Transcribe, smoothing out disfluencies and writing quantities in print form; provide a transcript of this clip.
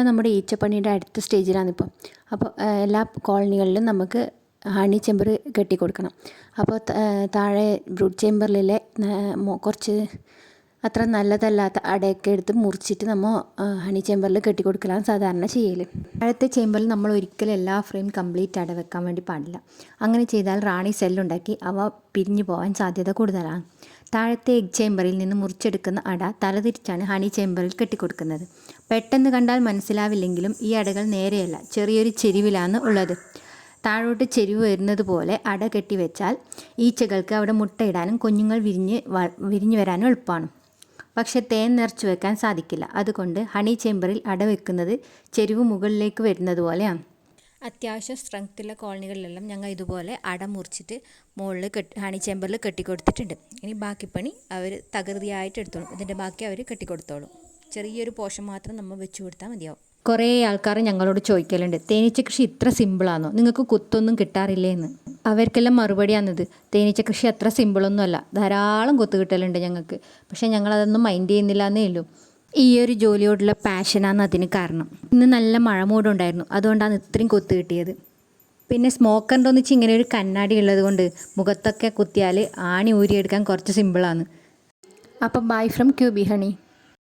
നമ്മുടെ ഈച്ചപ്പണിയുടെ അടുത്ത സ്റ്റേജിലാണിപ്പോൾ. അപ്പോൾ എല്ലാ കോളനികളിലും നമുക്ക് ഹണി ചേമ്പർ കെട്ടിക്കൊടുക്കണം. അപ്പോൾ താഴെ ബ്രൂഡ് ചേമ്പറിലെ കുറച്ച് അത്ര നല്ലതല്ലാത്ത അടയൊക്കെ എടുത്ത് മുറിച്ചിട്ട് നമ്മൾ ഹണി ചേമ്പറിൽ കെട്ടിക്കൊടുക്കലാണ് സാധാരണ ചെയ്യൽ. താഴത്തെ ചേമ്പറിൽ നമ്മൾ ഒരിക്കലും എല്ലാ ഫ്രെയിം കംപ്ലീറ്റ് അട വെക്കാൻ വേണ്ടി പാടില്ല. അങ്ങനെ ചെയ്താൽ റാണി സെല്ലുണ്ടാക്കി അവ പിരിഞ്ഞു പോകാൻ സാധ്യത കൂടുതലാണ്. താഴത്തെ എഗ് ചേമ്പറിൽ നിന്ന് മുറിച്ചെടുക്കുന്ന അട തലതിരിച്ചാണ് ഹണി ചേമ്പറിൽ കെട്ടിക്കൊടുക്കുന്നത്. പെട്ടെന്ന് കണ്ടാൽ മനസ്സിലാവില്ലെങ്കിലും ഈ അടകൾ നേരെയല്ല, ചെറിയൊരു ചെരിവിലാണ് ഉള്ളത്. താഴോട്ട് ചെരിവ് വരുന്നത് പോലെ അട കെട്ടിവെച്ചാൽ ഈച്ചകൾക്ക് അവിടെ മുട്ടയിടാനും കുഞ്ഞുങ്ങൾ വിരിഞ്ഞു വരാനും എളുപ്പമാണ്. പക്ഷെ തേൻ നിറച്ചു വെക്കാൻ സാധിക്കില്ല. അതുകൊണ്ട് ഹണി ചേമ്പറിൽ അട വെക്കുന്നത് ചെരിവ് മുകളിലേക്ക് വരുന്നത് പോലെയാണ്. അത്യാവശ്യം സ്ട്രെങ്ത്തുള്ള കോളനികളിലെല്ലാം ഞങ്ങൾ ഇതുപോലെ അട മുറിച്ചിട്ട് മുകളിൽ ഹണി ചേമ്പറിൽ കെട്ടിക്കൊടുത്തിട്ടുണ്ട്. ഇനി ബാക്കി പണി അവർ തകൃതിയായിട്ട് എടുത്തോളും. ഇതിൻ്റെ ബാക്കി അവർ കെട്ടിക്കൊടുത്തോളും. ചെറിയൊരു പോർഷൻ മാത്രം നമ്മൾ വെച്ച് കൊടുത്താൽ മതിയാവും. കുറേ ആൾക്കാർ ഞങ്ങളോട് ചോദിക്കലുണ്ട്, തേനീച്ച കൃഷി ഇത്ര സിമ്പിളാണോ, നിങ്ങൾക്ക് കുത്തൊന്നും കിട്ടാറില്ലേ എന്ന്. അവർക്കെല്ലാം മറുപടിയാണിത്. തേനീച്ച കൃഷി അത്ര സിമ്പിളൊന്നുമല്ല, ധാരാളം കൊത്ത് കിട്ടലുണ്ട് ഞങ്ങൾക്ക്. പക്ഷേ ഞങ്ങളതൊന്നും മൈൻഡ് ചെയ്യുന്നില്ല എന്നേ ഉള്ളൂ. ഈ ഒരു ജോലിയോടുള്ള പാഷനാണ് അതിന് കാരണം. ഇന്ന് നല്ല മഴ മൂടുണ്ടായിരുന്നു, അതുകൊണ്ടാണ് ഇത്രയും കൊത്ത് കിട്ടിയത്. പിന്നെ സ്മോക്കറിൻ്റെ ഒന്നിച്ച് ഇങ്ങനെ ഒരു കണ്ണാടി ഉള്ളത് കൊണ്ട് മുഖത്തൊക്കെ കുത്തിയാൽ ആണി ഊരിയെടുക്കാൻ കുറച്ച് സിമ്പിളാണ്. അപ്പം ബൈ ഫ്രം ക്യൂബി ഹണി.